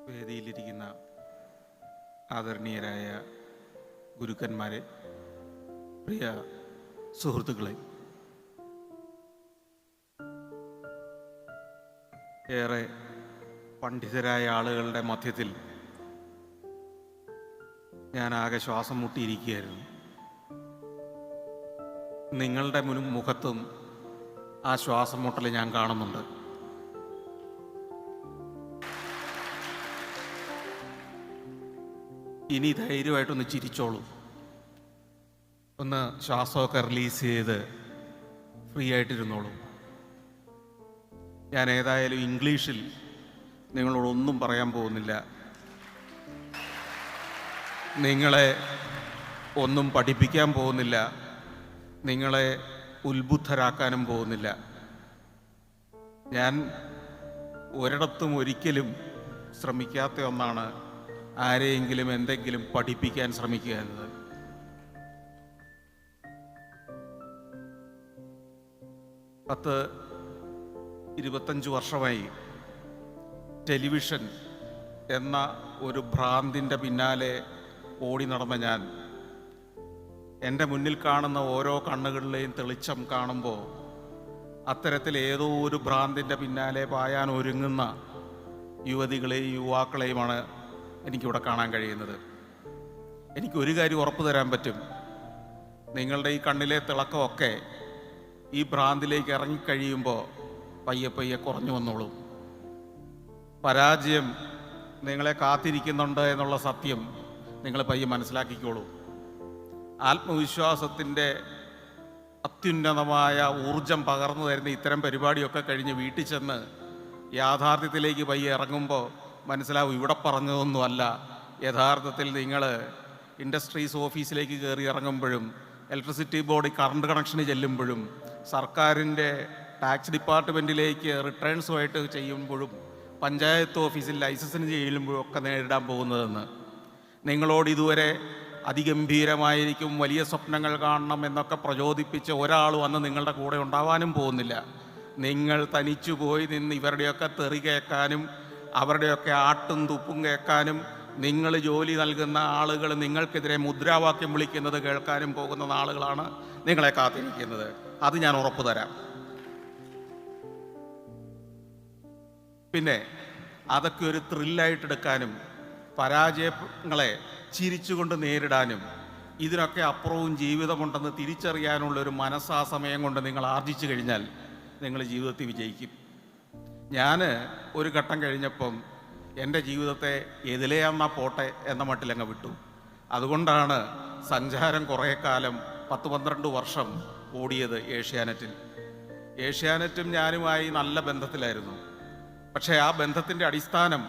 വേദിയിലിരിക്കുന്ന ആദരണീയരായ ഗുരുക്കന്മാരെ, പ്രിയ സുഹൃത്തുക്കളെ, ഏറെ പണ്ഡിതരായ ആളുകളുടെ മധ്യത്തിൽ ഞാൻ ആകെ ശ്വാസം മുട്ടിയിരിക്കുകയായിരുന്നു. നിങ്ങളുടെ മുഖത്തും ആ ശ്വാസം മുട്ടൽ ഞാൻ കാണുന്നുണ്ട്. ഇനി ധൈര്യമായിട്ടൊന്ന് ചിരിച്ചോളൂ, ഒന്ന് ശ്വാസമൊക്കെ റിലീസ് ചെയ്ത് ഫ്രീ ആയിട്ടിരുന്നോളൂ. ഞാൻ ഏതായാലും ഇംഗ്ലീഷിൽ നിങ്ങളോടൊന്നും പറയാൻ പോകുന്നില്ല, നിങ്ങളെ ഒന്നും പഠിപ്പിക്കാൻ പോകുന്നില്ല, നിങ്ങളെ ഉത്ബുദ്ധരാക്കാനും പോകുന്നില്ല. ഞാൻ ഒരിടത്തും ഒരിക്കലും ശ്രമിക്കാത്ത ഒന്നാണ് ആരെയെങ്കിലും എന്തെങ്കിലും പഠിപ്പിക്കാൻ ശ്രമിക്കുക എന്നത്. പത്ത് 25 വർഷമായി ടെലിവിഷൻ എന്ന ഒരു ഭ്രാന്തിൻ്റെ പിന്നാലെ ഓടി നടന്ന ഞാൻ, എൻ്റെ മുന്നിൽ കാണുന്ന ഓരോ കണ്ണുകളിലെയും തെളിച്ചം കാണുമ്പോൾ അത്തരത്തിൽ ഏതോ ഒരു ഭ്രാന്തിൻ്റെ പിന്നാലെ പായാൻ ഒരുങ്ങുന്ന യുവതികളെയും യുവാക്കളെയുമാണ് എനിക്കിവിടെ കാണാൻ കഴിയുന്നത്. എനിക്കൊരു കാര്യം ഉറപ്പു തരാൻ പറ്റും, നിങ്ങളുടെ ഈ കണ്ണിലെ തിളക്കമൊക്കെ ഈ ഭ്രാന്തിലേക്ക് ഇറങ്ങിക്കഴിയുമ്പോൾ പയ്യെ പയ്യെ കുറഞ്ഞു വന്നോളും. പരാജയം നിങ്ങളെ കാത്തിരിക്കുന്നുണ്ട് എന്നുള്ള സത്യം നിങ്ങൾ പയ്യെ മനസ്സിലാക്കിക്കോളൂ. ആത്മവിശ്വാസത്തിൻ്റെ അത്യുന്നതമായ ഊർജം പകർന്നു തരുന്ന ഇത്തരം പരിപാടിയൊക്കെ കഴിഞ്ഞ് വീട്ടിൽ ചെന്ന് യാഥാർത്ഥ്യത്തിലേക്ക് പയ്യെ ഇറങ്ങുമ്പോൾ മനസ്സിലാവും, ഇവിടെ പറഞ്ഞതൊന്നുമല്ല. യഥാർത്ഥത്തിൽ നിങ്ങൾ ഇൻഡസ്ട്രീസ് ഓഫീസിലേക്ക് കയറി ഇറങ്ങുമ്പോഴും ഇലക്ട്രിസിറ്റി ബോർഡ് കറണ്ട് കണക്ഷന് ചെല്ലുമ്പോഴും സർക്കാരിൻ്റെ ടാക്സ് ഡിപ്പാർട്ട്മെൻറ്റിലേക്ക് റിട്ടേൺസുമായിട്ട് ചെയ്യുമ്പോഴും പഞ്ചായത്ത് ഓഫീസിൽ ലൈസൻസിന് ചെല്ലുമ്പോഴും ഒക്കെ നേരിടാൻ പോകുന്നതെന്ന്. നിങ്ങളോട് ഇതുവരെ അതിഗംഭീരമായിരിക്കും, വലിയ സ്വപ്നങ്ങൾ കാണണം എന്നൊക്കെ പ്രചോദിപ്പിച്ച് ഒരാളും അന്ന് നിങ്ങളുടെ കൂടെ ഉണ്ടാവാനും പോകുന്നില്ല. നിങ്ങൾ തനിച്ചു പോയി നിന്ന് ഇവരുടെയൊക്കെ തെറി കേൾക്കാനും അവരുടെയൊക്കെ ആട്ടും തുപ്പും കേൾക്കാനും നിങ്ങൾ ജോലി നൽകുന്ന ആളുകൾ നിങ്ങൾക്കെതിരെ മുദ്രാവാക്യം വിളിക്കുന്നത് കേൾക്കാനും പോകുന്ന ആളുകളാണ് നിങ്ങളെ കാത്തിരിക്കുന്നത്. അത് ഞാൻ ഉറപ്പു തരാം. പിന്നെ അതൊക്കെ ഒരു ത്രില്ലായിട്ടെടുക്കാനും പരാജയങ്ങളെ ചിരിച്ചുകൊണ്ട് നേരിടാനും ഇതിനൊക്കെ അപ്പുറവും ജീവിതമുണ്ടെന്ന് തിരിച്ചറിയാനുള്ളൊരു മനസ്സാ സമയം കൊണ്ട് നിങ്ങൾ ആർജിച്ചു കഴിഞ്ഞാൽ നിങ്ങൾ ജീവിതത്തിൽ വിജയിക്കും. ഞാൻ ഒരു ഘട്ടം കഴിഞ്ഞപ്പം എൻ്റെ ജീവിതത്തെ എതിലെയാന്നാ പോട്ടെ എന്ന മട്ടിലങ്ങ് വിട്ടു. അതുകൊണ്ടാണ് സഞ്ചാരം കുറേ കാലം 10-12 വർഷം ഓടിയത് ഏഷ്യാനെറ്റിൽ. ഏഷ്യാനെറ്റും ഞാനുമായി നല്ല ബന്ധത്തിലായിരുന്നു. പക്ഷേ ആ ബന്ധത്തിൻ്റെ അടിസ്ഥാനം,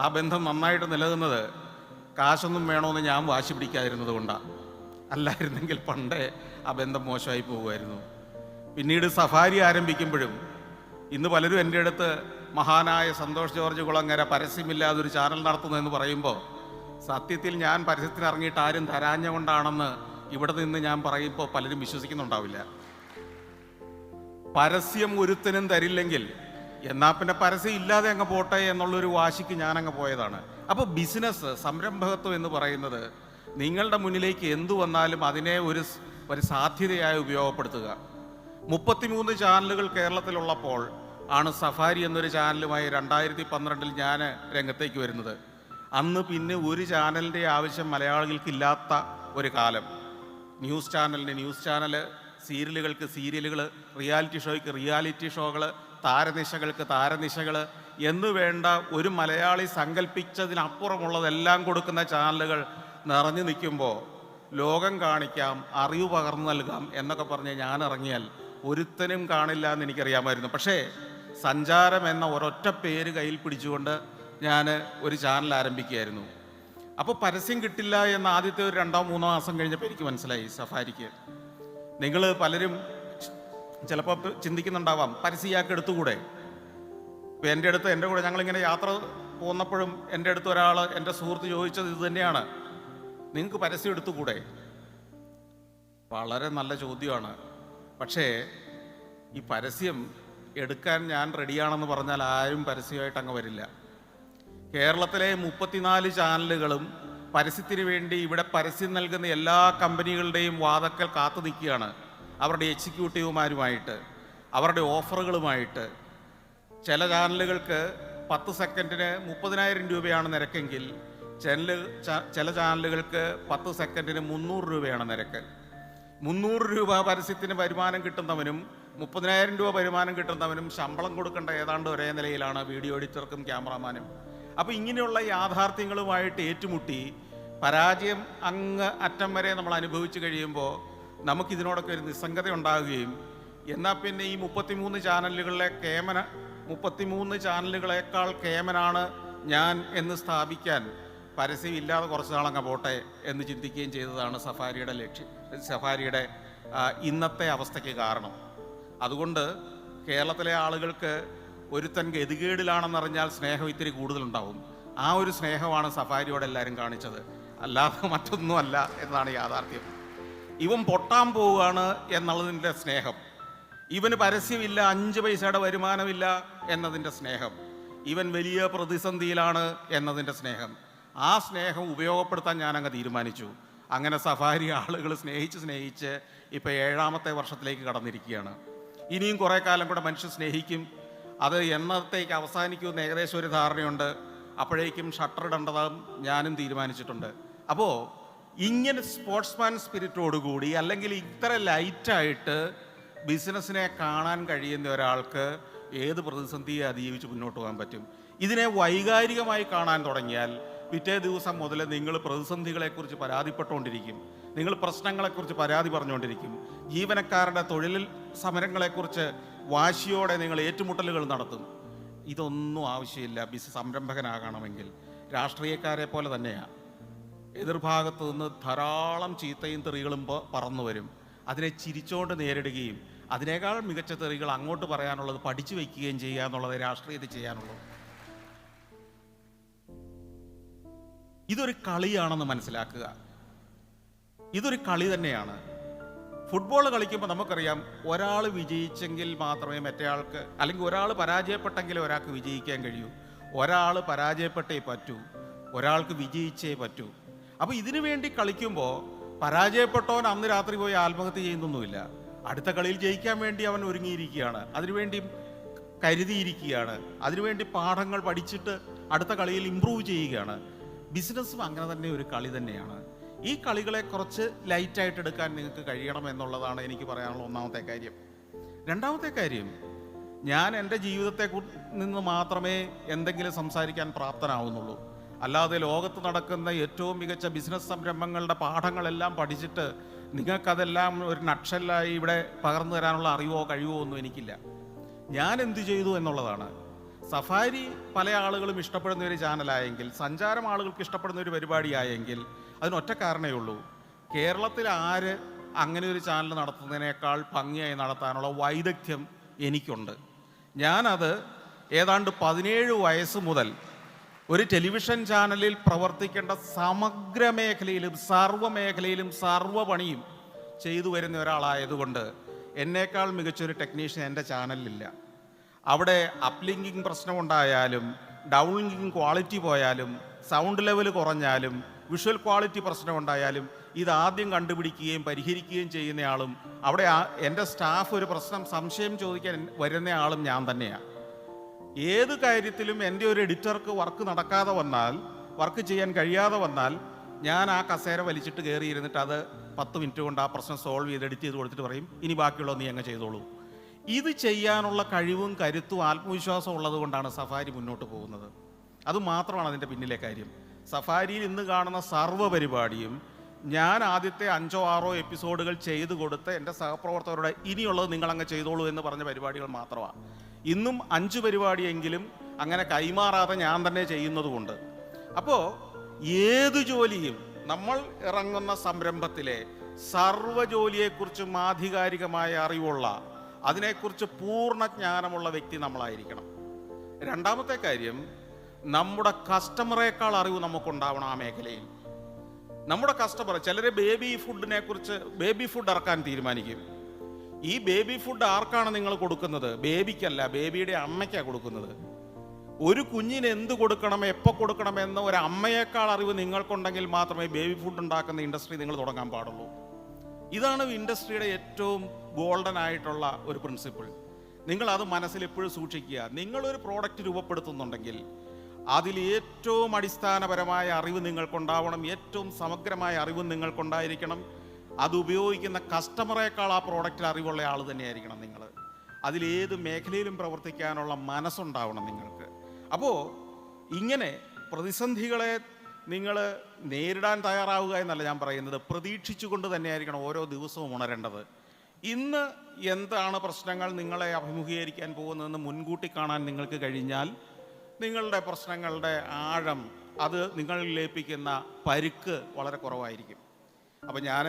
ആ ബന്ധം നന്നായിട്ട് നിലനിന്നത് കാശൊന്നും വേണമെന്ന് ഞാൻ വാശി പിടിക്കാതിരുന്നത് കൊണ്ടാണ്. അല്ലായിരുന്നെങ്കിൽ പണ്ടേ ആ ബന്ധം മോശമായി പോകുമായിരുന്നു. പിന്നീട് സഫാരി ആരംഭിക്കുമ്പോഴും ഇന്ന് പലരും എൻ്റെ അടുത്ത് മഹാനായ സന്തോഷ് ജോർജ് കുളങ്ങര പരസ്യമില്ലാതെ ഒരു ചാനൽ നടത്തുന്നതെന്ന് പറയുമ്പോൾ സത്യത്തിൽ ഞാൻ പരസ്യത്തിന് ഇറങ്ങിയിട്ട് ആരും തരാഞ്ഞ കൊണ്ടാണെന്ന് ഇവിടെ നിന്ന് ഞാൻ പറയുമ്പോൾ പലരും വിശ്വസിക്കുന്നുണ്ടാവില്ല. പരസ്യം ഒരുത്തനും തരില്ലെങ്കിൽ എന്നാൽ പിന്നെ പരസ്യം ഇല്ലാതെ അങ്ങ് പോട്ടെ എന്നുള്ളൊരു വാശിക്ക് ഞാനങ്ങ് പോയതാണ്. അപ്പോൾ ബിസിനസ്, സംരംഭകത്വം എന്ന് പറയുന്നത് നിങ്ങളുടെ മുന്നിലേക്ക് എന്തു വന്നാലും അതിനെ ഒരു സാധ്യതയായി ഉപയോഗപ്പെടുത്തുക. 33 ചാനലുകൾ കേരളത്തിലുള്ളപ്പോൾ ആണ് സഫാരി എന്നൊരു ചാനലുമായി 2012 ഞാൻ രംഗത്തേക്ക് വരുന്നത്. അന്ന് പിന്നെ ഒരു ചാനലിൻ്റെ ആവശ്യം മലയാളികൾക്കില്ലാത്ത ഒരു കാലം. ന്യൂസ് ചാനലിന് ന്യൂസ് ചാനൽ, സീരിയലുകൾക്ക് സീരിയലുകൾ, റിയാലിറ്റി ഷോയ്ക്ക് റിയാലിറ്റി ഷോകൾ, താരനിശകൾക്ക് താരനിശകൾ എന്ന് വേണ്ട ഒരു മലയാളി സങ്കല്പിച്ചതിനപ്പുറമുള്ളതെല്ലാം കൊടുക്കുന്ന ചാനലുകൾ നിറഞ്ഞു നിൽക്കുമ്പോൾ ലോകം കാണിക്കാം, അറിവ് പകർന്നു നൽകാം എന്നൊക്കെ പറഞ്ഞ് ഞാൻ ഇറങ്ങിയാൽ ഒരുത്തനും കാണില്ല എന്ന് എനിക്കറിയാമായിരുന്നു. പക്ഷേ സഞ്ചാരം എന്ന ഒരൊറ്റ പേര് കയ്യിൽ പിടിച്ചുകൊണ്ട് ഞാൻ ഒരു ചാനൽ ആരംഭിക്കുകയായിരുന്നു. അപ്പോൾ പരസ്യം കിട്ടില്ല എന്ന് ആദ്യത്തെ ഒരു 2-3 മാസം കഴിഞ്ഞപ്പോൾ എനിക്ക് മനസ്സിലായി സഫാരിക്ക്. നിങ്ങൾ പലരും ചിലപ്പോൾ ചിന്തിക്കുന്നുണ്ടാവാം, പരസ്യമാക്കി എടുത്തുകൂടെ? ഇപ്പോൾ എൻ്റെ കൂടെ ഞങ്ങളിങ്ങനെ യാത്ര പോന്നപ്പോഴും എൻ്റെ അടുത്ത് ഒരാൾ, എൻ്റെ സുഹൃത്ത് ചോദിച്ചത് ഇത് തന്നെയാണ്, നിങ്ങൾക്ക് പരസ്യം എടുത്തുകൂടെ? വളരെ നല്ല ചോദ്യമാണ്. പക്ഷേ ഈ പരസ്യം എടുക്കാൻ ഞാൻ റെഡിയാണെന്ന് പറഞ്ഞാൽ ആരും പരസ്യമായിട്ട് അങ്ങ് വരില്ല. കേരളത്തിലെ 34 ചാനലുകളും പരസ്യത്തിന് വേണ്ടി ഇവിടെ പരസ്യം നൽകുന്ന എല്ലാ കമ്പനികളുടെയും വാതക്കൽ കാത്തു നിൽക്കുകയാണ്. അവരുടെ എക്സിക്യൂട്ടീവുമാരുമായിട്ട്, അവരുടെ ഓഫറുകളുമായിട്ട്. ചില ചാനലുകൾക്ക് 10 സെക്കൻഡിന് 30,000 രൂപയാണ് നിരക്കെങ്കിൽ ചില ചാനലുകൾക്ക് 10 സെക്കൻഡിന് 300 രൂപയാണ് നിരക്ക്. 300 രൂപ പരസ്യത്തിന് വരുമാനം കിട്ടുന്നവനും 30,000 രൂപ വരുമാനം കിട്ടുന്നവനും ശമ്പളം കൊടുക്കേണ്ട ഏതാണ്ട് ഒരേ നിലയിലാണ് വീഡിയോ എഡിറ്റർക്കും ക്യാമറാമാനും. അപ്പോൾ ഇങ്ങനെയുള്ള യാഥാർത്ഥ്യങ്ങളുമായിട്ട് ഏറ്റുമുട്ടി പരാജയം അങ്ങ് അറ്റം വരെ നമ്മൾ അനുഭവിച്ചു കഴിയുമ്പോൾ നമുക്കിതിനോടൊക്കെ ഒരു നിസ്സംഗത ഉണ്ടാകുകയും എന്നാൽ പിന്നെ ഈ 33 ചാനലുകളേക്കാൾ കേമനാണ് ഞാൻ എന്ന് സ്ഥാപിക്കാൻ പരസ്യമില്ലാതെ കുറച്ച് നാളങ്ങ് പോട്ടെ എന്ന് ചിന്തിക്കുകയും ചെയ്തതാണ് സഫാരിയുടെ ഇന്നത്തെ അവസ്ഥയ്ക്ക് കാരണം. അതുകൊണ്ട് കേരളത്തിലെ ആളുകൾക്ക് ഒരുത്തൻ ഗതികേടിലാണെന്നറിഞ്ഞാൽ സ്നേഹം ഇത്തിരി കൂടുതലുണ്ടാവും. ആ ഒരു സ്നേഹമാണ് സഫാരിയോട് എല്ലാവരും കാണിച്ചത്, അല്ലാതെ മറ്റൊന്നുമല്ല എന്നതാണ് യാഥാർത്ഥ്യം. ഇവൻ പൊട്ടാൻ പോവുകയാണ് എന്നുള്ളതിൻ്റെ സ്നേഹം, ഇവന് പരസ്യമില്ല, 5 പൈസയുടെ വരുമാനമില്ല എന്നതിൻ്റെ സ്നേഹം, ഇവൻ വലിയ പ്രതിസന്ധിയിലാണ് എന്നതിൻ്റെ സ്നേഹം. ആ സ്നേഹം ഉപയോഗപ്പെടുത്താൻ ഞാനങ്ങ് തീരുമാനിച്ചു. അങ്ങനെ സഫാരി ആളുകൾ സ്നേഹിച്ച് ഇപ്പോൾ 7ാമത്തെ വർഷത്തിലേക്ക് കടന്നിരിക്കുകയാണ്. ഇനിയും കുറേ കാലം കൂടെ മനുഷ്യൻ സ്നേഹിക്കും. അത് എന്നത്തേക്ക് അവസാനിക്കുമെന്ന് ഏകദേശം ഒരു ധാരണയുണ്ട്. അപ്പോഴേക്കും ഷട്ടർ ഇടേണ്ടതാകും ഞാനും തീരുമാനിച്ചിട്ടുണ്ട്. അപ്പോൾ ഇങ്ങനെ സ്പോർട്സ്മാൻ സ്പിരിറ്റോടുകൂടി അല്ലെങ്കിൽ ഇത്ര ലൈറ്റായിട്ട് ബിസിനസ്സിനെ കാണാൻ കഴിയുന്ന ഒരാൾക്ക് ഏത് പ്രതിസന്ധിയെ അതിജീവിച്ച് മുന്നോട്ട് പോകാൻ പറ്റും? ഇതിനെ വൈകാരികമായി കാണാൻ തുടങ്ങിയാൽ പിറ്റേ ദിവസം മുതൽ നിങ്ങൾ പ്രതിസന്ധികളെക്കുറിച്ച് പരാതിപ്പെട്ടുകൊണ്ടിരിക്കും, നിങ്ങൾ പ്രശ്നങ്ങളെക്കുറിച്ച് പരാതി പറഞ്ഞുകൊണ്ടിരിക്കും, ജീവനക്കാരുടെ തൊഴിൽ സമരങ്ങളെക്കുറിച്ച് വാശിയോടെ നിങ്ങൾ ഏറ്റുമുട്ടലുകൾ നടത്തും. ഇതൊന്നും ആവശ്യമില്ല. സംരംഭകനാകണമെങ്കിൽ രാഷ്ട്രീയക്കാരെ പോലെ തന്നെയാണ്. എതിർഭാഗത്തു നിന്ന് ധാരാളം ചീത്തയും തെറികളും പറന്നു വരും. അതിനെ ചിരിച്ചുകൊണ്ട് നേരിടുകയും അതിനേക്കാൾ മികച്ച തെറികൾ അങ്ങോട്ട് പറയാനുള്ളത് പഠിച്ചു വയ്ക്കുകയും ചെയ്യുക എന്നുള്ളത് രാഷ്ട്രീയത്തിൽ ചെയ്യാനുള്ളൂ. ഇതൊരു കളിയാണെന്ന് മനസ്സിലാക്കുക. ഇതൊരു കളി തന്നെയാണ്. ഫുട്ബോൾ കളിക്കുമ്പോൾ നമുക്കറിയാം, ഒരാൾ വിജയിച്ചെങ്കിൽ മാത്രമേ മറ്റേയാൾക്ക്, അല്ലെങ്കിൽ ഒരാൾ പരാജയപ്പെട്ടെങ്കിലേ ഒരാൾക്ക് വിജയിക്കാൻ കഴിയൂ. ഒരാൾ പരാജയപ്പെട്ടേ പറ്റൂ, ഒരാൾക്ക് വിജയിച്ചേ പറ്റൂ. അപ്പോൾ ഇതിനു വേണ്ടി കളിക്കുമ്പോൾ പരാജയപ്പെട്ടവൻ അന്ന് രാത്രി പോയി ആത്മഹത്യ ചെയ്യുന്നൊന്നുമില്ല. അടുത്ത കളിയിൽ ജയിക്കാൻ വേണ്ടി അവൻ ഒരുങ്ങിയിരിക്കുകയാണ്, അതിനുവേണ്ടി കരുതിയിരിക്കുകയാണ്, അതിനുവേണ്ടി പാഠങ്ങൾ പഠിച്ചിട്ട് അടുത്ത കളിയിൽ ഇമ്പ്രൂവ് ചെയ്യുകയാണ്. ബിസിനസ്സും അങ്ങനെ തന്നെ ഒരു കളി തന്നെയാണ്. ഈ കളികളെ കുറച്ച് ലൈറ്റായിട്ട് എടുക്കാൻ നിങ്ങൾക്ക് കഴിയണം എന്നുള്ളതാണ് എനിക്ക് പറയാനുള്ള ഒന്നാമത്തെ കാര്യം. രണ്ടാമത്തെ കാര്യം, ഞാൻ എൻ്റെ ജീവിതത്തെ നിന്ന് മാത്രമേ എന്തെങ്കിലും സംസാരിക്കാൻ പ്രാപ്തനാവുന്നുള്ളൂ. അല്ലാതെ ലോകത്ത് നടക്കുന്ന ഏറ്റവും മികച്ച ബിസിനസ് സംരംഭങ്ങളുടെ പാഠങ്ങളെല്ലാം പഠിച്ചിട്ട് നിങ്ങൾക്കതെല്ലാം ഒരു നക്ഷലായി ഇവിടെ പകർന്നു തരാനുള്ള അറിവോ കഴിവോ ഒന്നും എനിക്കില്ല. ഞാൻ എന്ത് ചെയ്തു എന്നുള്ളതാണ്. സഫാരി പല ആളുകളും ഇഷ്ടപ്പെടുന്ന ഒരു ചാനലായെങ്കിൽ, സഞ്ചാരം ആളുകൾക്ക് ഇഷ്ടപ്പെടുന്ന ഒരു പരിപാടിയായെങ്കിൽ അതിനൊറ്റ കാരണമേ ഉള്ളൂ. കേരളത്തിൽ ആര് അങ്ങനെ ഒരു ചാനൽ നടത്തുന്നതിനേക്കാൾ ഭംഗിയായി നടത്താനുള്ള വൈദഗ്ധ്യം എനിക്കുണ്ട്. ഞാനത് ഏതാണ്ട് 17 വയസ്സ് മുതൽ ഒരു ടെലിവിഷൻ ചാനലിൽ പ്രവർത്തിക്കേണ്ട സമഗ്ര മേഖലയിലും സർവ്വ പണിയും ചെയ്തു വരുന്ന ഒരാളായതുകൊണ്ട് എന്നേക്കാൾ മികച്ചൊരു ടെക്നീഷ്യൻ എൻ്റെ ചാനലിലില്ല. അവിടെ അപ്ലിങ്കിങ് പ്രശ്നമുണ്ടായാലും, ഡൗൺലിങ്കിങ് ക്വാളിറ്റി പോയാലും, സൗണ്ട് ലെവൽ കുറഞ്ഞാലും, വിഷ്വൽ ക്വാളിറ്റി പ്രശ്നമുണ്ടായാലും ഇതാദ്യം കണ്ടുപിടിക്കുകയും പരിഹരിക്കുകയും ചെയ്യുന്നയാളും, അവിടെ എൻ്റെ സ്റ്റാഫ് ഒരു പ്രശ്നം സംശയം ചോദിക്കാൻ വരുന്നയാളും ഞാൻ തന്നെയാണ്. ഏത് കാര്യത്തിലും എൻ്റെ ഒരു എഡിറ്റർക്ക് വർക്ക് ചെയ്യാൻ കഴിയാതെ വന്നാൽ ഞാൻ ആ കസേര വലിച്ചിട്ട് കയറിയിരുന്നിട്ട് അത് 10 മിനിറ്റ് കൊണ്ട് ആ പ്രശ്നം സോൾവ് ചെയ്ത് എഡിറ്റ് ചെയ്ത് കൊടുത്തിട്ട് പറയും, ഇനി ബാക്കിയുള്ളത് നീ അങ്ങ് ചെയ്തോളൂ. ഇത് ചെയ്യാനുള്ള കഴിവും കരുത്തും ആത്മവിശ്വാസവും ഉള്ളത് കൊണ്ടാണ് സഫാരി മുന്നോട്ട് പോകുന്നത്. അതുമാത്രമാണ് അതിൻ്റെ പിന്നിലെ കാര്യം. സഫാരിയിൽ ഇന്ന് കാണുന്ന സർവ്വ പരിപാടിയും ഞാൻ ആദ്യത്തെ 5-6 എപ്പിസോഡുകൾ ചെയ്തു കൊടുത്ത് എൻ്റെ സഹപ്രവർത്തകരുടെ ഇനിയുള്ളത് നിങ്ങളങ്ങ് ചെയ്തോളൂ എന്ന് പറഞ്ഞ പരിപാടികൾ മാത്രമാണ്. ഇന്നും 5 പരിപാടിയെങ്കിലും അങ്ങനെ കൈമാറാതെ ഞാൻ തന്നെ ചെയ്യുന്നതുകൊണ്ട്. അപ്പോൾ ഏത് ജോലിയും, നമ്മൾ ഇറങ്ങുന്ന സംരംഭത്തിലെ സർവ്വ ജോലിയെക്കുറിച്ചും ആധികാരികമായ അറിവുള്ള, അതിനെക്കുറിച്ച് പൂർണ്ണ ജ്ഞാനമുള്ള വ്യക്തി നമ്മളായിരിക്കണം. രണ്ടാമത്തെ കാര്യം, നമ്മുടെ കസ്റ്റമറേക്കാൾ അറിവ് നമുക്കുണ്ടാവണം ആ മേഖലയിൽ. നമ്മുടെ കസ്റ്റമർ, ചിലർ ബേബി ഫുഡ് ഇറക്കാൻ തീരുമാനിക്കും. ഈ ബേബി ഫുഡ് ആർക്കാണ് നിങ്ങൾ കൊടുക്കുന്നത്? ബേബിക്കല്ല, ബേബിയുടെ അമ്മയ്ക്കാണ് കൊടുക്കുന്നത്. ഒരു കുഞ്ഞിന് എന്ത് കൊടുക്കണം, എപ്പോൾ കൊടുക്കണമെന്ന് ഒരു അമ്മയേക്കാൾ അറിവ് നിങ്ങൾക്കുണ്ടെങ്കിൽ മാത്രമേ ബേബി ഫുഡ് ഉണ്ടാക്കുന്ന ഇൻഡസ്ട്രി നിങ്ങൾ തുടങ്ങാൻ പാടുള്ളൂ. ഇതാണ് ഇൻഡസ്ട്രിയുടെ ഏറ്റവും ഗോൾഡൻ ആയിട്ടുള്ള ഒരു പ്രിൻസിപ്പിൾ. നിങ്ങളത് മനസ്സിൽ എപ്പോഴും സൂക്ഷിക്കുക. നിങ്ങളൊരു പ്രോഡക്റ്റ് രൂപപ്പെടുത്തുന്നുണ്ടെങ്കിൽ അതിൽ ഏറ്റവും അടിസ്ഥാനപരമായ അറിവ് നിങ്ങൾക്കുണ്ടാവണം, ഏറ്റവും സമഗ്രമായ അറിവ് നിങ്ങൾക്കുണ്ടായിരിക്കണം. അത് ഉപയോഗിക്കുന്ന കസ്റ്റമറേക്കാൾ ആ പ്രോഡക്റ്റിൽ അറിവുള്ള ആൾ തന്നെയായിരിക്കണം നിങ്ങൾ. അതിലേത് മേഖലയിലും പ്രവർത്തിക്കാനുള്ള മനസ്സുണ്ടാവണം നിങ്ങൾക്ക്. അപ്പോൾ ഇങ്ങനെ പ്രതിസന്ധികളെ നിങ്ങൾ നേരിടാൻ തയ്യാറാവുക എന്നല്ല ഞാൻ പറയുന്നത്, പ്രതീക്ഷിച്ചുകൊണ്ട് തന്നെയായിരിക്കണം ഓരോ ദിവസവും ഉണരേണ്ടത്. ഇന്ന് എന്താണ് പ്രശ്നങ്ങൾ നിങ്ങളെ അഭിമുഖീകരിക്കാൻ പോകുന്നതെന്ന് മുൻകൂട്ടി കാണാൻ നിങ്ങൾക്ക് കഴിഞ്ഞാൽ നിങ്ങളുടെ പ്രശ്നങ്ങളുടെ ആഴം, അത് നിങ്ങളിൽ ലയിപ്പിക്കുന്ന പരുക്ക് വളരെ കുറവായിരിക്കും. അപ്പം ഞാൻ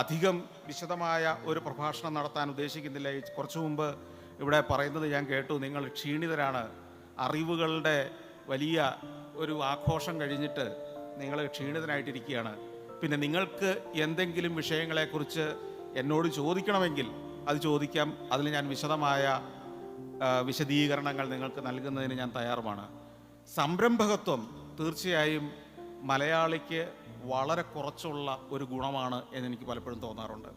അധികം വിശദമായ ഒരു പ്രഭാഷണം നടത്താൻ ഉദ്ദേശിക്കുന്നില്ല. കുറച്ചു മുമ്പ് ഇവിടെ പറയുന്നത് ഞാൻ കേട്ടു, നിങ്ങൾ ക്ഷീണിതരാണ്, അറിവുകളുടെ വലിയ ഒരു ആഘോഷം കഴിഞ്ഞിട്ട് നിങ്ങൾ ക്ഷീണിതനായിട്ടിരിക്കുകയാണ്. പിന്നെ നിങ്ങൾക്ക് എന്തെങ്കിലും വിഷയങ്ങളെക്കുറിച്ച് എന്നോട് ചോദിക്കണമെങ്കിൽ അത് ചോദിക്കാം. അതിൽ ഞാൻ വിശദമായ വിശദീകരണങ്ങൾ നിങ്ങൾക്ക് നൽകുന്നതിന് ഞാൻ തയ്യാറുമാണ്. സംരംഭകത്വം തീർച്ചയായും മലയാളിക്ക് വളരെ കുറച്ചുള്ള ഒരു ഗുണമാണ് എന്നെനിക്ക് പലപ്പോഴും തോന്നാറുണ്ട്.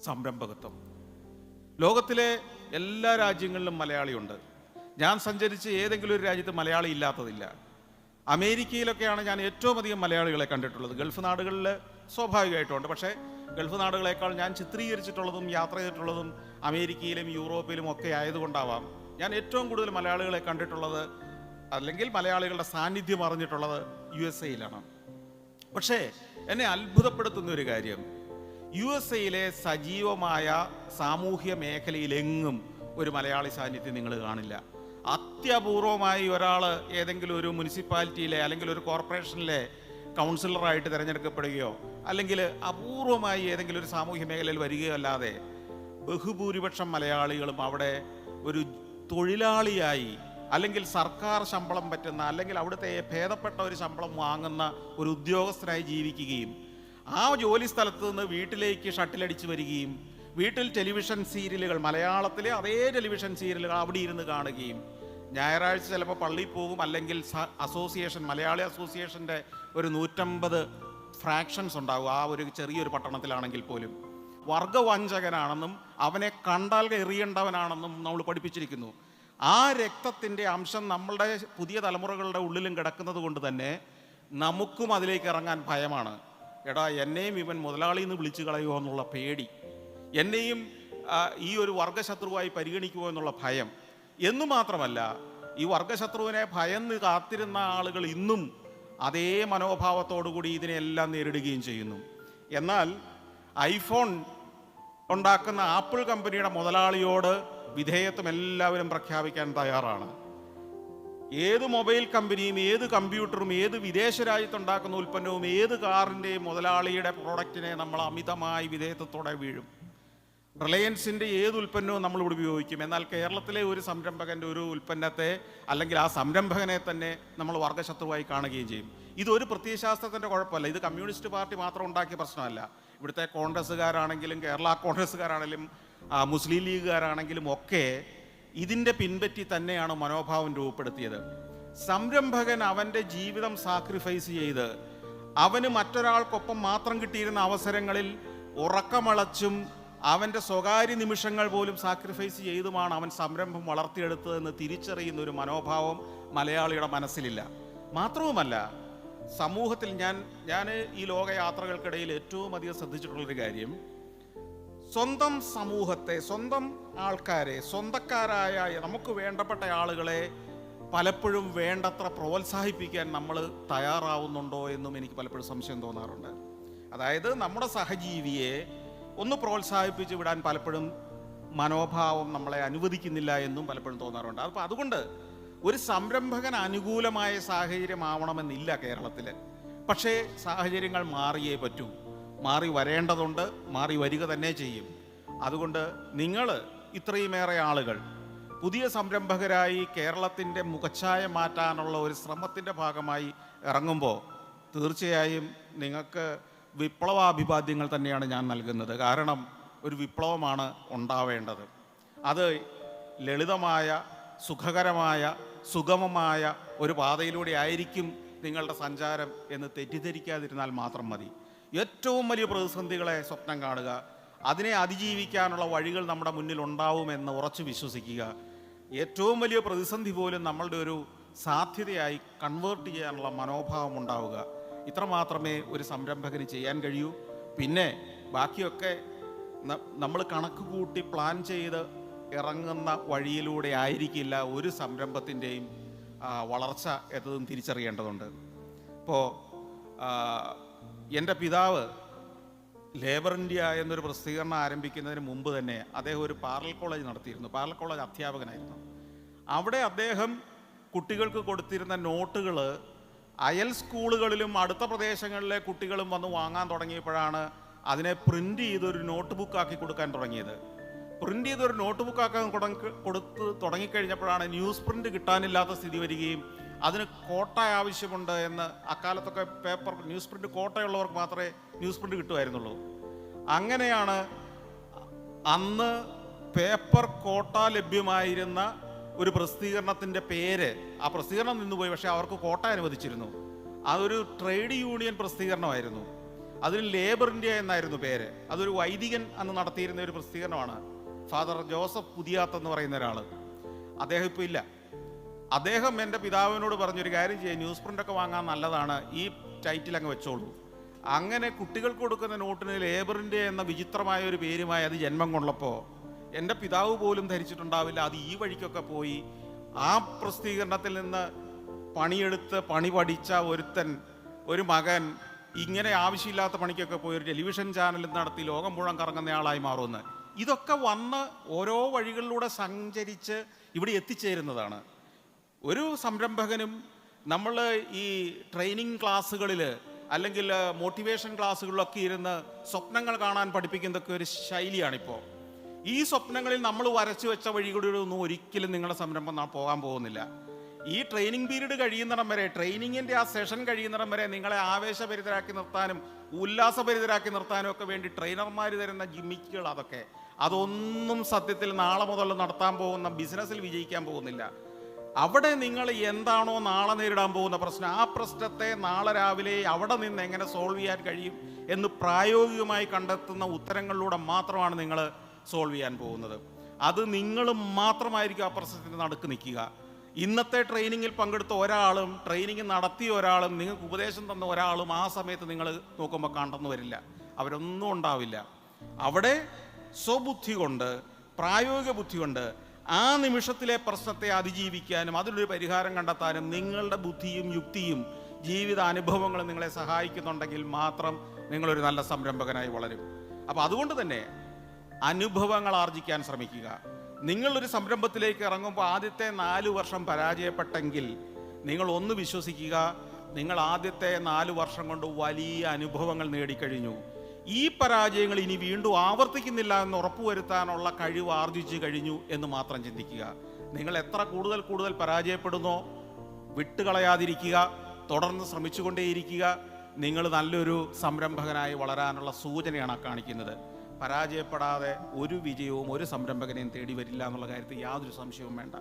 സംരംഭകത്വം ലോകത്തിലെ എല്ലാ രാജ്യങ്ങളിലും മലയാളിയുണ്ട്. ഞാൻ സഞ്ചരിച്ച ഏതെങ്കിലും ഒരു രാജ്യത്ത് മലയാളി ഇല്ലാത്തതില്ല. അമേരിക്കയിലൊക്കെയാണ് ഞാൻ ഏറ്റവും അധികം മലയാളികളെ കണ്ടിട്ടുള്ളത്. ഗൾഫ് നാടുകളിൽ സ്വാഭാവികമായിട്ടുണ്ട്. പക്ഷേ ഗൾഫ് നാടുകളേക്കാൾ ഞാൻ ചിത്രീകരിച്ചിട്ടുള്ളതും യാത്ര ചെയ്തിട്ടുള്ളതും അമേരിക്കയിലും യൂറോപ്പിലും ഒക്കെ ആയതുകൊണ്ടാവാം ഞാൻ ഏറ്റവും കൂടുതൽ മലയാളികളെ കണ്ടിട്ടുള്ളത്, അല്ലെങ്കിൽ മലയാളികളുടെ സാന്നിധ്യം അറിഞ്ഞിട്ടുള്ളത് USA-യിലാണ്. പക്ഷേ എന്നെ അത്ഭുതപ്പെടുത്തുന്ന ഒരു കാര്യം, USA-യിലെ സജീവമായ സാമൂഹ്യ മേഖലയിലെങ്ങും ഒരു മലയാളി സാന്നിധ്യം നിങ്ങൾ കാണില്ല. അത്യപൂർവമായി ഒരാൾ ഏതെങ്കിലും ഒരു മുനിസിപ്പാലിറ്റിയിലെ അല്ലെങ്കിൽ ഒരു കോർപ്പറേഷനിലെ കൗൺസിലറായിട്ട് തിരഞ്ഞെടുക്കപ്പെടുകയോ അല്ലെങ്കിൽ അപൂർവമായി ഏതെങ്കിലും ഒരു സാമൂഹ്യ മേഖലയിൽ വരികയോ അല്ലാതെ ബഹുഭൂരിപക്ഷം മലയാളികളും അവിടെ ഒരു തൊഴിലാളിയായി, അല്ലെങ്കിൽ സർക്കാർ ശമ്പളം പറ്റുന്ന, അല്ലെങ്കിൽ അവിടുത്തെ ഭേദപ്പെട്ട ഒരു ശമ്പളം വാങ്ങുന്ന ഒരു ഉദ്യോഗസ്ഥനായി ജീവിക്കുകയും ആ ജോലി സ്ഥലത്ത് നിന്ന് വീട്ടിലേക്ക് ഷട്ടിലടിച്ച് വരികയും വീട്ടിൽ ടെലിവിഷൻ സീരിയലുകൾ, മലയാളത്തിലെ അതേ ടെലിവിഷൻ സീരിയലുകൾ അവിടെ ഇരുന്ന് കാണുകയും ഞായറാഴ്ച ചിലപ്പോൾ പള്ളിയിൽ പോകും, അല്ലെങ്കിൽ അസോസിയേഷൻ, മലയാളി അസോസിയേഷൻ്റെ ഒരു 150 ഫ്രാക്ഷൻസ് ഉണ്ടാകും ആ ഒരു ചെറിയൊരു പട്ടണത്തിലാണെങ്കിൽ പോലും. വർഗവഞ്ചകനാണെന്നും അവനെ കണ്ടാൽ എറിയേണ്ടവനാണെന്നും നമ്മൾ പഠിപ്പിച്ചിരിക്കുന്നു. ആ രക്തത്തിൻ്റെ അംശം നമ്മളുടെ പുതിയ തലമുറകളുടെ ഉള്ളിലും കിടക്കുന്നത് കൊണ്ട് തന്നെ നമുക്കും അതിലേക്ക് ഇറങ്ങാൻ ഭയമാണ്. എടാ, എന്നെയും ഇവൻ മുതലാളി എന്ന് വിളിച്ചു കളയുമോ എന്നുള്ള പേടി, എന്നെയും ഈ ഒരു വർഗശത്രുവായി പരിഗണിക്കുമോ എന്നുള്ള ഭയം. എന്നു മാത്രമല്ല, ഈ വർഗശത്രുവിനെ ഭയന്ന് കാത്തിരുന്ന ആളുകൾ ഇന്നും അതേ മനോഭാവത്തോടുകൂടി ഇതിനെല്ലാം നേരിടുകയും ചെയ്യുന്നു. എന്നാൽ ഐഫോൺ ഉണ്ടാക്കുന്ന ആപ്പിൾ കമ്പനിയുടെ മുതലാളിയോട് വിധേയത്വം എല്ലാവരും പ്രഖ്യാപിക്കാൻ തയ്യാറാണ്. ഏത് മൊബൈൽ കമ്പനിയും ഏത് കമ്പ്യൂട്ടറും ഏത് വിദേശ രാജ്യത്തുണ്ടാക്കുന്ന ഉൽപ്പന്നവും ഏത് കാറിൻ്റെയും മുതലാളിയുടെ പ്രോഡക്റ്റിനെ നമ്മൾ അമിതമായി വിധേയത്വത്തോടെ വീഴും. റിലയൻസിൻ്റെ ഏത് ഉൽപ്പന്നവും നമ്മളിവിടെ ഉപയോഗിക്കും. എന്നാൽ കേരളത്തിലെ ഒരു സംരംഭകൻ്റെ ഒരു ഉൽപ്പന്നത്തെ അല്ലെങ്കിൽ ആ സംരംഭകനെ തന്നെ നമ്മൾ വർഗശത്രുവായി കാണുകയും ചെയ്യും. ഇതൊരു പ്രത്യയശാസ്ത്രത്തിൻ്റെ കുഴപ്പമല്ല, ഇത് കമ്മ്യൂണിസ്റ്റ് പാർട്ടി മാത്രം ഉണ്ടാക്കിയ പ്രശ്നമല്ല. ഇവിടുത്തെ കോൺഗ്രസ്സുകാരാണെങ്കിലും കേരള കോൺഗ്രസ്സുകാരാണെങ്കിലും മുസ്ലിം ലീഗുകാരാണെങ്കിലും ഒക്കെ ഇതിൻ്റെ പിൻപറ്റി തന്നെയാണ് മനോഭാവം രൂപപ്പെടുത്തിയത്. സംരംഭകൻ അവൻ്റെ ജീവിതം സാക്രിഫൈസ് ചെയ്ത് അവന് മറ്റൊരാൾക്കൊപ്പം മാത്രം കിട്ടിയിരുന്ന അവസരങ്ങളിൽ ഉറക്കമളച്ചും അവൻ്റെ സ്വകാര്യ നിമിഷങ്ങൾ പോലും സാക്രിഫൈസ് ചെയ്തുമാണ് അവൻ സംരംഭം വളർത്തിയെടുത്തതെന്ന് തിരിച്ചറിയുന്ന ഒരു മനോഭാവം മലയാളിയുടെ മനസ്സിലില്ല. മാത്രവുമല്ല, സമൂഹത്തിൽ ഞാൻ ഈ ലോകയാത്രകൾക്കിടയിൽ ഏറ്റവും അധികം ശ്രദ്ധിച്ചിട്ടുള്ളൊരു കാര്യം, സ്വന്തം സമൂഹത്തെ, സ്വന്തം ആൾക്കാരെ, സ്വന്തക്കാരായ നമുക്ക് വേണ്ടപ്പെട്ട ആളുകളെ പലപ്പോഴും വേണ്ടത്ര പ്രോത്സാഹിപ്പിക്കാൻ നമ്മൾ തയ്യാറാവുന്നുണ്ടോ എന്നും എനിക്ക് പലപ്പോഴും സംശയം തോന്നാറുണ്ട്. അതായത് നമ്മുടെ സഹജീവിയെ ഒന്ന് പ്രോത്സാഹിപ്പിച്ച് വിടാൻ പലപ്പോഴും മനോഭാവം നമ്മളെ അനുവദിക്കുന്നില്ല എന്നും പലപ്പോഴും തോന്നാറുണ്ട്. അപ്പോൾ അതുകൊണ്ട് ഒരു സംരംഭകൻ അനുകൂലമായ സാഹചര്യമാവണമെന്നില്ല കേരളത്തിൽ. പക്ഷേ സാഹചര്യങ്ങൾ മാറിയേ പറ്റൂ, മാറി വരേണ്ടതുണ്ട്, മാറി വരിക തന്നെ ചെയ്യും. അതുകൊണ്ട് നിങ്ങൾ ഇത്രയുമേറെ ആളുകൾ പുതിയ സംരംഭകരായി കേരളത്തിൻ്റെ മുഖച്ഛായ മാറ്റാനുള്ള ഒരു ശ്രമത്തിൻ്റെ ഭാഗമായി ഇറങ്ങുമ്പോൾ തീർച്ചയായും നിങ്ങൾക്ക് വിപ്ലവാഭിവാദ്യങ്ങൾ തന്നെയാണ് ഞാൻ നൽകുന്നത്. കാരണം ഒരു വിപ്ലവമാണ് ഉണ്ടാവേണ്ടത്. അത് ലളിതമായ, സുഖകരമായ, സുഗമമായ ഒരു പാതയിലൂടെ ആയിരിക്കും നിങ്ങളുടെ സഞ്ചാരം എന്ന് തെറ്റിദ്ധരിക്കാതിരുന്നാൽ മാത്രം മതി. ഏറ്റവും വലിയ പ്രതിസന്ധികളെ സ്വപ്നം കാണുക, അതിനെ അതിജീവിക്കാനുള്ള വഴികൾ നമ്മുടെ മുന്നിൽ ഉണ്ടാവുമെന്ന് ഉറച്ചു വിശ്വസിക്കുക. ഏറ്റവും വലിയ പ്രതിസന്ധി പോലും നമ്മളുടെ ഒരു സാധ്യതയായി കൺവേർട്ട് ചെയ്യാനുള്ള മനോഭാവം ഉണ്ടാവുക. ഇത്ര മാത്രമേ ഒരു സംരംഭകന് ചെയ്യാൻ കഴിയൂ. പിന്നെ ബാക്കിയൊക്കെ നമ്മൾ കണക്ക് കൂട്ടി പ്ലാൻ ചെയ്ത് ഇറങ്ങുന്ന വഴിയിലൂടെ ആയിരിക്കില്ല ഒരു സംരംഭത്തിൻ്റെയും വളർച്ച എന്നതും തിരിച്ചറിയേണ്ടതുണ്ട്. ഇപ്പോൾ എൻ്റെ പിതാവ് ലേബർ ഇന്ത്യ എന്നൊരു പ്രസിദ്ധീകരണം ആരംഭിക്കുന്നതിന് മുമ്പ് തന്നെ അദ്ദേഹം ഒരു പാരലൽ കോളേജ് നടത്തിയിരുന്നു. പാരലൽ കോളേജ് അധ്യാപകനായിരുന്നു. അവിടെ അദ്ദേഹം കുട്ടികൾക്ക് കൊടുത്തിരുന്ന നോട്ടുകൾ അയൽ സ്കൂളുകളിലും അടുത്ത പ്രദേശങ്ങളിലെ കുട്ടികളും വന്ന് വാങ്ങാൻ തുടങ്ങിയപ്പോഴാണ് അതിനെ പ്രിൻ്റ് ചെയ്തൊരു നോട്ട് ബുക്കാക്കി കൊടുക്കാൻ തുടങ്ങിയത്. പ്രിൻ്റ് ചെയ്തൊരു നോട്ട് ബുക്കാക്കാൻ കൊടുത്ത് തുടങ്ങിക്കഴിഞ്ഞപ്പോഴാണ് ന്യൂസ് പ്രിൻ്റ് കിട്ടാനില്ലാത്ത സ്ഥിതി വരികയും അതിന് കോട്ട ആവശ്യമുണ്ട് എന്ന്. അക്കാലത്തൊക്കെ പേപ്പർ ന്യൂസ് പ്രിൻ്റ് കോട്ടയുള്ളവർക്ക് മാത്രമേ ന്യൂസ് പ്രിൻ്റ് കിട്ടുമായിരുന്നുള്ളൂ. അങ്ങനെയാണ് അന്ന് പേപ്പർ കോട്ട ലഭ്യമായിരുന്ന ഒരു പ്രസിദ്ധീകരണത്തിൻ്റെ പേര്, ആ പ്രസിദ്ധീകരണം നിന്നുപോയി, പക്ഷേ അവർക്ക് കോട്ട അനുവദിച്ചിരുന്നു. അതൊരു ട്രേഡ് യൂണിയൻ പ്രസിദ്ധീകരണമായിരുന്നു. അതിന് ലേബർ ഇന്ത്യ എന്നായിരുന്നു പേര്. അതൊരു വൈദികൻ അന്ന് നടത്തിയിരുന്ന ഒരു പ്രസിദ്ധീകരണമാണ്. ഫാദർ ജോസഫ് പുതിയാത്ത് എന്ന് പറയുന്ന ഒരാൾ. അദ്ദേഹം ഇപ്പോൾ ഇല്ല. അദ്ദേഹം എൻ്റെ പിതാവിനോട് പറഞ്ഞൊരു കാര്യം ചെയ്യുക, ന്യൂസ് പ്രിൻ്റൊക്കെ വാങ്ങാൻ നല്ലതാണ്, ഈ ടൈറ്റിൽ അങ്ങ് വെച്ചോളൂ. അങ്ങനെ കുട്ടികൾക്ക് കൊടുക്കുന്ന നോട്ടിന് ലേബർ ഇന്ത്യ എന്ന വിചിത്രമായ ഒരു പേരുമായി അത് ജന്മം കൊള്ളപ്പോൾ എൻ്റെ പിതാവ് പോലും ധരിച്ചിട്ടുണ്ടാവില്ല അത് ഈ വഴിക്കൊക്കെ പോയി ആ പ്രസിദ്ധീകരണത്തിൽ നിന്ന് പണിയെടുത്ത് പണി പഠിച്ച ഒരു മകൻ ഇങ്ങനെ ആവശ്യമില്ലാത്ത പണിക്കൊക്കെ പോയി ഒരു ടെലിവിഷൻ ചാനൽ നടത്തി ലോകം മുഴുവൻ കറങ്ങുന്നയാളായി മാറുമെന്ന്. ഇതൊക്കെ വന്ന് ഓരോ വഴികളിലൂടെ സഞ്ചരിച്ച് ഇവിടെ എത്തിച്ചേരുന്നതാണ്. ഒരു സംരംഭകനും നമ്മൾ ഈ ട്രെയിനിങ് ക്ലാസ്സുകളിൽ അല്ലെങ്കിൽ മോട്ടിവേഷൻ ക്ലാസ്സുകളിലൊക്കെ ഇരുന്ന് സ്വപ്നങ്ങൾ കാണാൻ പഠിപ്പിക്കുന്നതൊക്കെ ഒരു ശൈലിയാണിപ്പോൾ. ഈ സ്വപ്നങ്ങളിൽ നമ്മൾ വരച്ചു വെച്ച വഴികളിലൂടെ ഒന്നും ഒരിക്കലും നിങ്ങളുടെ സംരംഭം പോകാൻ പോകുന്നില്ല. ഈ ട്രെയിനിങ് പീരീഡ് കഴിയുന്നിടം വരെ, ട്രെയിനിങ്ങിൻ്റെ ആ സെഷൻ കഴിയുന്നിടം വരെ നിങ്ങളെ ആവേശഭരിതരാക്കി നിർത്താനും ഉല്ലാസഭരിതരാക്കി നിർത്താനും ഒക്കെ വേണ്ടി ട്രെയിനർമാർ തരുന്ന ജിമ്മിക്കുകൾ അതൊന്നും സത്യത്തിൽ നാളെ മുതൽ നടത്താൻ പോകുന്ന ബിസിനസ്സിൽ വിജയിക്കാൻ പോകുന്നില്ല. അവിടെ നിങ്ങൾ എന്താണോ നാളെ നേരിടാൻ പോകുന്ന പ്രശ്നം, ആ പ്രശ്നത്തെ നാളെ രാവിലെ അവിടെ നിന്ന് എങ്ങനെ സോൾവ് ചെയ്യാൻ കഴിയും എന്ന് പ്രായോഗികമായി കണ്ടെത്തുന്ന ഉത്തരങ്ങളിലൂടെ മാത്രമാണ് നിങ്ങൾ സോൾവ് ചെയ്യാൻ പോകുന്നത്. അത് നിങ്ങൾ മാത്രമായിരിക്കും ആ പ്രശ്നത്തിന് നടുക്ക് നിൽക്കുക. ഇന്നത്തെ ട്രെയിനിങ്ങിൽ പങ്കെടുത്ത ഒരാളും ട്രെയിനിങ് നടത്തിയ ഒരാളും നിങ്ങൾക്ക് ഉപദേശം തന്ന ഒരാളും ആ സമയത്ത് നിങ്ങൾ നോക്കുമ്പോൾ കണ്ടെന്ന് വരില്ല. അവരൊന്നും ഉണ്ടാവില്ല. അവിടെ സ്വബുദ്ധി കൊണ്ട്, പ്രായോഗിക ബുദ്ധി കൊണ്ട് ആ നിമിഷത്തിലെ പ്രശ്നത്തെ അതിജീവിക്കാനും അതിനൊരു പരിഹാരം കണ്ടെത്താനും നിങ്ങളുടെ ബുദ്ധിയും യുക്തിയും ജീവിത അനുഭവങ്ങളും നിങ്ങളെ സഹായിക്കുന്നുണ്ടെങ്കിൽ മാത്രം നിങ്ങളൊരു നല്ല സംരംഭകനായി വളരും. അപ്പോൾ അതുകൊണ്ട് തന്നെ അനുഭവങ്ങൾ ആർജിക്കാൻ ശ്രമിക്കുക. നിങ്ങളൊരു സംരംഭത്തിലേക്ക് ഇറങ്ങുമ്പോൾ ആദ്യത്തെ 4 വർഷം പരാജയപ്പെട്ടെങ്കിൽ നിങ്ങൾ ഒന്ന് വിശ്വസിക്കുക, നിങ്ങൾ ആദ്യത്തെ 4 വർഷം കൊണ്ട് വലിയ അനുഭവങ്ങൾ നേടിക്കഴിഞ്ഞു. ഈ പരാജയങ്ങൾ ഇനി വീണ്ടും ആവർത്തിക്കുന്നില്ല എന്ന് ഉറപ്പുവരുത്താനുള്ള കഴിവ് ആർജിച്ചു കഴിഞ്ഞു എന്ന് മാത്രം ചിന്തിക്കുക. നിങ്ങൾ എത്ര കൂടുതൽ പരാജയപ്പെടുന്നോ വിട്ടുകളയാതിരിക്കുക, തുടർന്ന് ശ്രമിച്ചുകൊണ്ടേയിരിക്കുക. നിങ്ങൾ നല്ലൊരു സംരംഭകനായി വളരാനുള്ള സൂചനയാണ് കാണിക്കുന്നത്. പരാജയപ്പെടാതെ ഒരു വിജയവും ഒരു സംരംഭകനെയും തേടി വരില്ല എന്നുള്ള കാര്യത്തിൽ യാതൊരു സംശയവും വേണ്ട.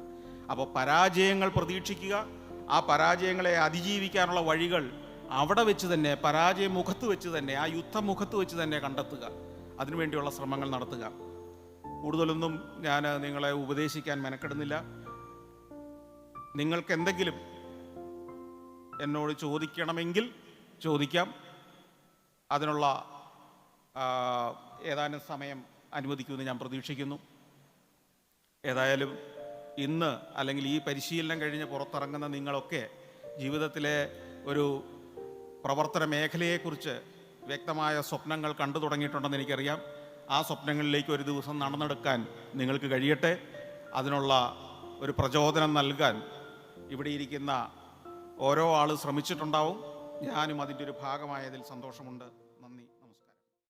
അപ്പോൾ പരാജയങ്ങൾ പ്രതീക്ഷിക്കുക, ആ പരാജയങ്ങളെ അതിജീവിക്കാനുള്ള വഴികൾ അവിടെ വെച്ച് തന്നെ, പരാജയമുഖത്ത് വെച്ച് തന്നെ, ആ യുദ്ധമുഖത്ത് വെച്ച് തന്നെ കണ്ടെത്തുക. അതിനുവേണ്ടിയുള്ള ശ്രമങ്ങൾ നടത്തുക. കൂടുതലൊന്നും ഞാൻ നിങ്ങളെ ഉപദേശിക്കാൻ മെനക്കെടുന്നില്ല. നിങ്ങൾക്ക് എന്തെങ്കിലും എന്നോട് ചോദിക്കണമെങ്കിൽ ചോദിക്കാം. അതിനുള്ള ഏതാനും സമയം അനുവദിക്കുമെന്ന് ഞാൻ പ്രതീക്ഷിക്കുന്നു. ഏതായാലും ഇന്ന് അല്ലെങ്കിൽ ഈ പരിശീലനം കഴിഞ്ഞ് പുറത്തിറങ്ങുന്ന നിങ്ങളൊക്കെ ജീവിതത്തിലെ ഒരു പ്രവർത്തന മേഖലയെക്കുറിച്ച് വ്യക്തമായ സ്വപ്നങ്ങൾ കണ്ടു തുടങ്ങിയിട്ടുണ്ടെന്ന് എനിക്കറിയാം. ആ സ്വപ്നങ്ങളിലേക്ക് ഒരു ദിവസം നടന്നെടുക്കാൻ നിങ്ങൾക്ക് കഴിയട്ടെ. അതിനുള്ള ഒരു പ്രചോദനം നൽകാൻ ഇവിടെ ഇരിക്കുന്ന ഓരോ ആളും ശ്രമിച്ചിട്ടുണ്ടാവും. ഞാനും അതിൻ്റെ ഒരു ഭാഗമായതിൽ സന്തോഷമുണ്ട്.